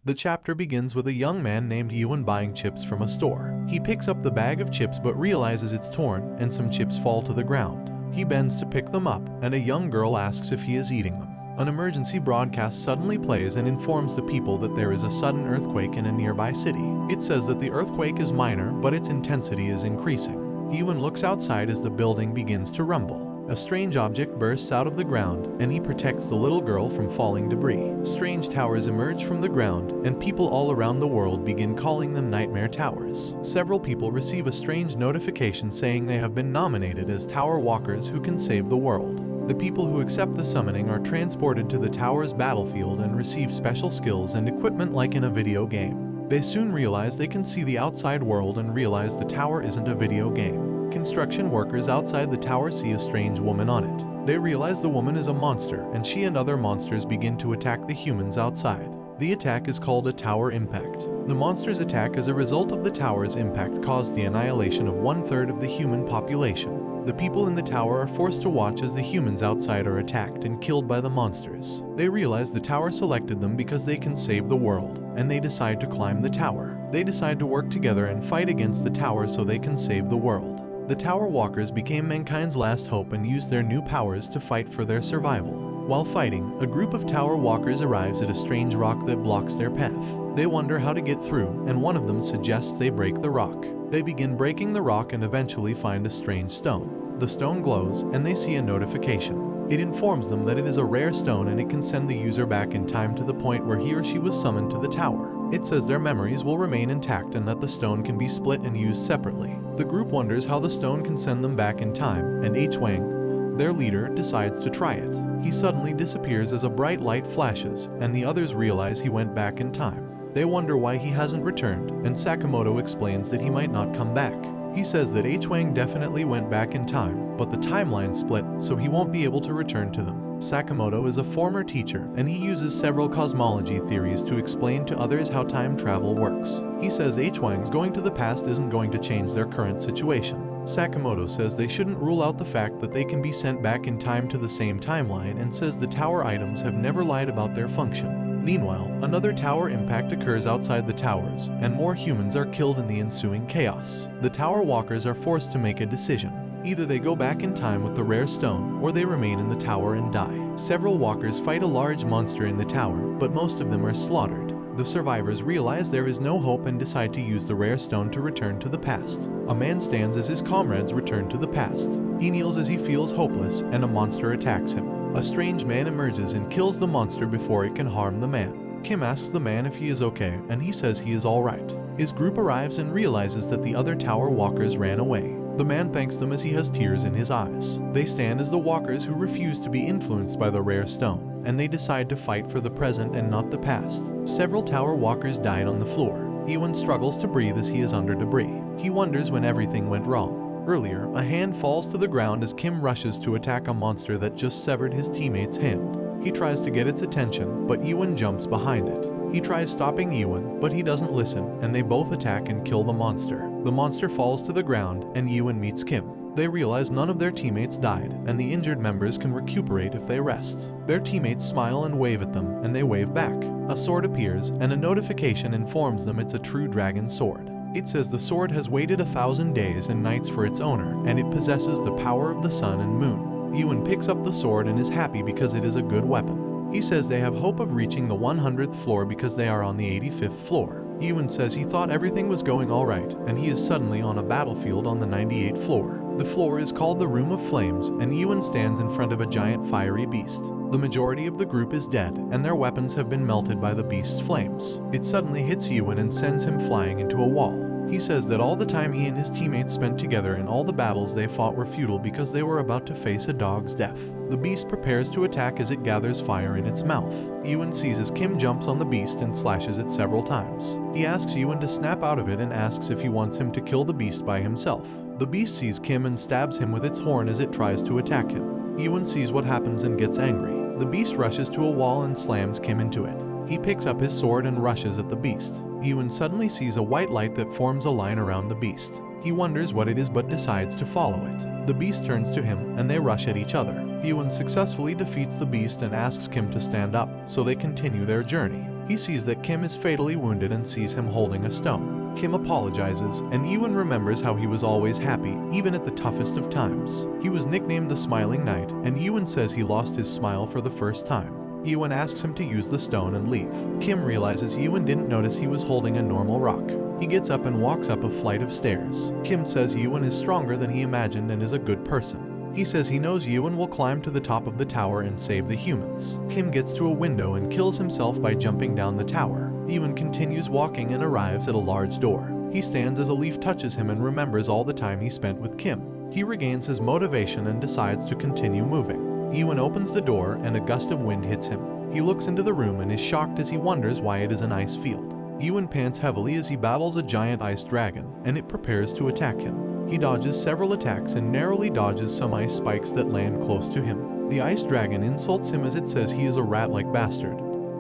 The chapter begins with a young man named Ewan buying chips from a store. He picks up the bag of chips but realizes it's torn and some chips fall to the ground. He bends to pick them up, and a young girl asks if he is eating them. An emergency broadcast suddenly plays and informs the people that there is a sudden earthquake in a nearby city. It says that the earthquake is minor, but its intensity is increasing. Ewan looks outside as the building begins to rumble. A strange object bursts out of the ground, and he protects the little girl from falling debris. Strange towers emerge from the ground, and people all around the world begin calling them Nightmare Towers. Several people receive a strange notification saying they have been nominated as Tower Walkers who can save the world. The people who accept the summoning are transported to the tower's battlefield and receive special skills and equipment like in a video game. They soon realize they can see the outside world and realize the tower isn't a video game. Construction workers outside the tower see a strange woman on it. They realize the woman is a monster, and she and other monsters begin to attack the humans outside. The attack is called a tower impact. The monsters' attack as a result of the tower's impact caused the annihilation of 1/3 of the human population. The people in the tower are forced to watch as the humans outside are attacked and killed by the monsters. They realize the tower selected them because they can save the world, and they decide to climb the tower. They decide to work together and fight against the tower so they can save the world. The Tower Walkers became mankind's last hope and used their new powers to fight for their survival. While fighting, a group of Tower Walkers arrives at a strange rock that blocks their path. They wonder how to get through, and one of them suggests they break the rock. They begin breaking the rock and eventually find a strange stone. The stone glows, and they see a notification. It informs them that it is a rare stone and it can send the user back in time to the point where he or she was summoned to the tower. It says their memories will remain intact and that the stone can be split and used separately. The group wonders how the stone can send them back in time, and H. Wang, their leader, decides to try it. He suddenly disappears as a bright light flashes, and the others realize he went back in time. They wonder why he hasn't returned, and Sakamoto explains that he might not come back. He says that H. Wang definitely went back in time, but the timeline split, so he won't be able to return to them. Sakamoto is a former teacher, and he uses several cosmology theories to explain to others how time travel works. He says H. Wang's going to the past isn't going to change their current situation. Sakamoto says they shouldn't rule out the fact that they can be sent back in time to the same timeline, and says the tower items have never lied about their function. Meanwhile, another tower impact occurs outside the towers, and more humans are killed in the ensuing chaos. The Tower Walkers are forced to make a decision. Either they go back in time with the rare stone, or they remain in the tower and die. Several walkers fight a large monster in the tower, but most of them are slaughtered. The survivors realize there is no hope and decide to use the rare stone to return to the past. A man stands as his comrades return to the past. He kneels as he feels hopeless, and a monster attacks him. A strange man emerges and kills the monster before it can harm the man. Kim asks the man if he is okay, and he says he is alright. His group arrives and realizes that the other Tower Walkers ran away. The man thanks them as he has tears in his eyes. They stand as the walkers who refuse to be influenced by the rare stone, and they decide to fight for the present and not the past. Several Tower Walkers died on the floor. Ewan struggles to breathe as he is under debris. He wonders when everything went wrong. Earlier, a hand falls to the ground as Kim rushes to attack a monster that just severed his teammate's hand. He tries to get its attention, but Ewan jumps behind it. He tries stopping Ewan, but he doesn't listen, and they both attack and kill the monster. The monster falls to the ground, and Ewan meets Kim. They realize none of their teammates died, and the injured members can recuperate if they rest. Their teammates smile and wave at them, and they wave back. A sword appears, and a notification informs them it's a true dragon sword. It says the sword has waited 1,000 days and nights for its owner, and it possesses the power of the sun and moon. Ewan picks up the sword and is happy because it is a good weapon. He says they have hope of reaching the 100th floor because they are on the 85th floor. Ewan says he thought everything was going alright, and he is suddenly on a battlefield on the 98th floor. The floor is called the Room of Flames, and Ewan stands in front of a giant fiery beast. The majority of the group is dead, and their weapons have been melted by the beast's flames. It suddenly hits Ewan and sends him flying into a wall. He says that all the time he and his teammates spent together and all the battles they fought were futile because they were about to face a dog's death. The beast prepares to attack as it gathers fire in its mouth. Ewan sees as Kim jumps on the beast and slashes it several times. He asks Ewan to snap out of it and asks if he wants him to kill the beast by himself. The beast sees Kim and stabs him with its horn as it tries to attack him. Ewan sees what happens and gets angry. The beast rushes to a wall and slams Kim into it. He picks up his sword and rushes at the beast. Ewan suddenly sees a white light that forms a line around the beast. He wonders what it is but decides to follow it. The beast turns to him and they rush at each other. Ewan successfully defeats the beast and asks Kim to stand up, so they continue their journey. He sees that Kim is fatally wounded and sees him holding a stone. Kim apologizes, and Ewan remembers how he was always happy, even at the toughest of times. He was nicknamed the Smiling Knight, and Ewan says he lost his smile for the first time. Ewan asks him to use the stone and leave. Kim realizes Ewan didn't notice he was holding a normal rock. He gets up and walks up a flight of stairs. Kim says Ewan is stronger than he imagined and is a good person. He says he knows Ewan will climb to the top of the tower and save the humans. Kim gets to a window and kills himself by jumping down the tower. Ewan continues walking and arrives at a large door. He stands as a leaf touches him and remembers all the time he spent with Kim. He regains his motivation and decides to continue moving. Ewan opens the door and a gust of wind hits him. He looks into the room and is shocked as he wonders why it is an ice field. Ewan pants heavily as he battles a giant ice dragon, and it prepares to attack him. He dodges several attacks and narrowly dodges some ice spikes that land close to him. The ice dragon insults him as it says he is a rat-like bastard,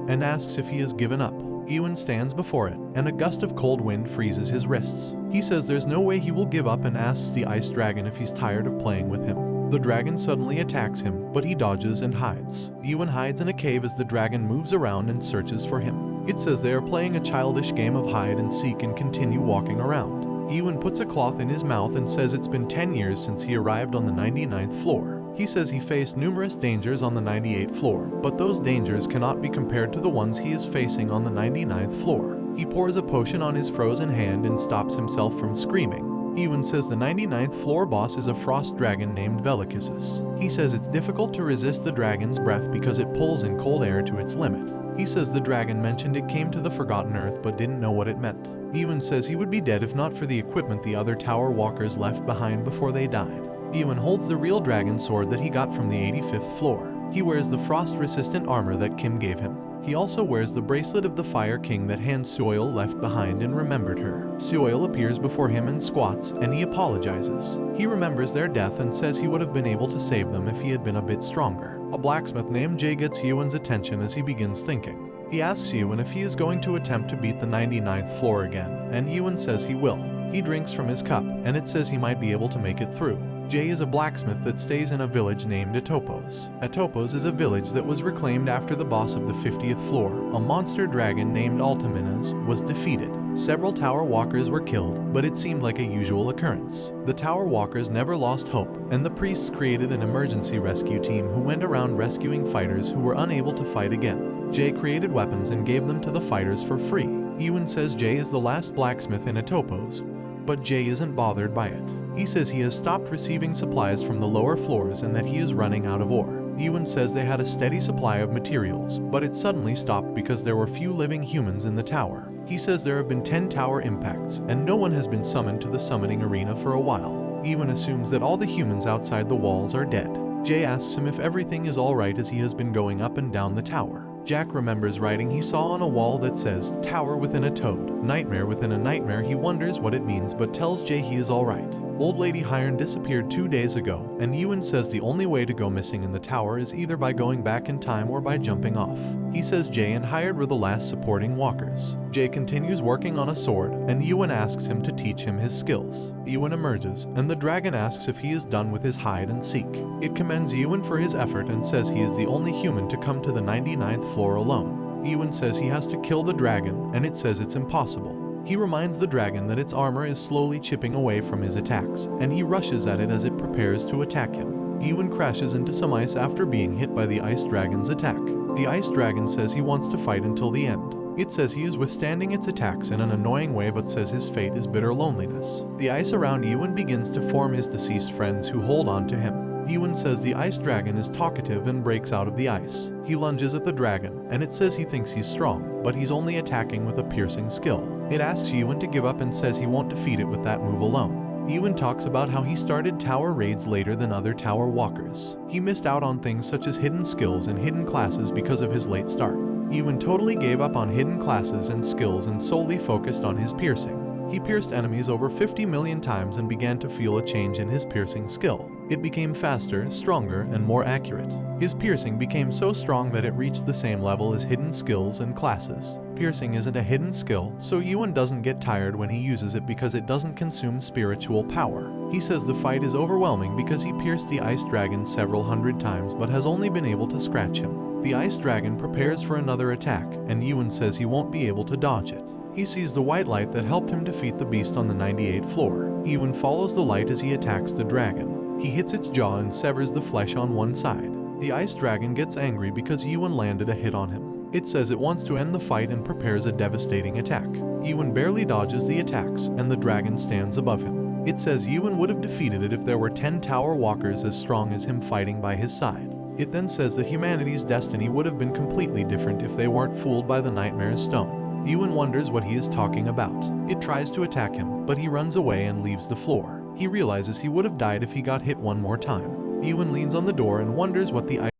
and asks if he has given up. Ewan stands before it, and a gust of cold wind freezes his wrists. He says there's no way he will give up and asks the ice dragon if he's tired of playing with him. The dragon suddenly attacks him, but he dodges and hides. Ewan hides in a cave as the dragon moves around and searches for him. It says they are playing a childish game of hide and seek and continue walking around. Ewan puts a cloth in his mouth and says it's been 10 years since he arrived on the 99th floor. He says he faced numerous dangers on the 98th floor, but those dangers cannot be compared to the ones he is facing on the 99th floor. He pours a potion on his frozen hand and stops himself from screaming. Ewan says the 99th floor boss is a frost dragon named Bellicusis. He says it's difficult to resist the dragon's breath because it pulls in cold air to its limit. He says the dragon mentioned it came to the Forgotten Earth but didn't know what it meant. Ewan says he would be dead if not for the equipment the other tower walkers left behind before they died. Ewan holds the real dragon sword that he got from the 85th floor. He wears the frost-resistant armor that Kim gave him. He also wears the bracelet of the Fire King that Han Soil left behind and remembered her. Soil appears before him and squats, and he apologizes. He remembers their death and says he would have been able to save them if he had been a bit stronger. A blacksmith named Jay gets Ewan's attention as he begins thinking. He asks Ewan if he is going to attempt to beat the 99th floor again, and Ewan says he will. He drinks from his cup, and it says he might be able to make it through. Jay is a blacksmith that stays in a village named Atopos. Atopos is a village that was reclaimed after the boss of the 50th floor, a monster dragon named Altaminas, was defeated. Several tower walkers were killed, but it seemed like a usual occurrence. The tower walkers never lost hope, and the priests created an emergency rescue team who went around rescuing fighters who were unable to fight again. Jay created weapons and gave them to the fighters for free. Ewan says Jay is the last blacksmith in Atopos, but Jay isn't bothered by it. He says he has stopped receiving supplies from the lower floors and that he is running out of ore. Ewan says they had a steady supply of materials, but it suddenly stopped because there were few living humans in the tower. He says there have been 10 tower impacts, and no one has been summoned to the summoning arena for a while. Ewan assumes that all the humans outside the walls are dead. Jay asks him if everything is alright as he has been going up and down the tower. Jack remembers writing he saw on a wall that says, "Tower within a toad, nightmare within a nightmare." He wonders what it means but tells Jay he is alright. Old Lady Hiron disappeared 2 days ago, and Ewan says the only way to go missing in the tower is either by going back in time or by jumping off. He says Jay and Hired were the last supporting walkers. Jay continues working on a sword, and Ewan asks him to teach him his skills. Ewan emerges, and the dragon asks if he is done with his hide and seek. It commends Ewan for his effort and says he is the only human to come to the 99th floor alone. Ewan says he has to kill the dragon, and it says it's impossible. He reminds the dragon that its armor is slowly chipping away from his attacks, and he rushes at it as it prepares to attack him. Ewan crashes into some ice after being hit by the ice dragon's attack. The ice dragon says he wants to fight until the end. It says he is withstanding its attacks in an annoying way but says his fate is bitter loneliness. The ice around Ewan begins to form his deceased friends who hold on to him. Ewan says the ice dragon is talkative and breaks out of the ice. He lunges at the dragon, and it says he thinks he's strong, but he's only attacking with a piercing skill. It asks Ewan to give up and says he won't defeat it with that move alone. Ewan talks about how he started tower raids later than other tower walkers. He missed out on things such as hidden skills and hidden classes because of his late start. Ewan totally gave up on hidden classes and skills and solely focused on his piercing. He pierced enemies over 50 million times and began to feel a change in his piercing skill. It became faster, stronger, and more accurate. His piercing became so strong that it reached the same level as hidden skills and classes. Piercing isn't a hidden skill, so Yuan doesn't get tired when he uses it because it doesn't consume spiritual power. He says the fight is overwhelming because he pierced the ice dragon several hundred times but has only been able to scratch him. The ice dragon prepares for another attack, and Yuan says he won't be able to dodge it. He sees the white light that helped him defeat the beast on the 98th floor. Yuan follows the light as he attacks the dragon. He hits its jaw and severs the flesh on one side. The ice dragon gets angry because Yuan landed a hit on him. It says it wants to end the fight and prepares a devastating attack. Yuan barely dodges the attacks, and the dragon stands above him. It says Yuan would have defeated it if there were 10 tower walkers as strong as him fighting by his side. It then says that humanity's destiny would have been completely different if they weren't fooled by the Nightmare's Stone. Yuan wonders what he is talking about. It tries to attack him, but he runs away and leaves the floor. He realizes he would have died if he got hit one more time. Yuan leans on the door and wonders what the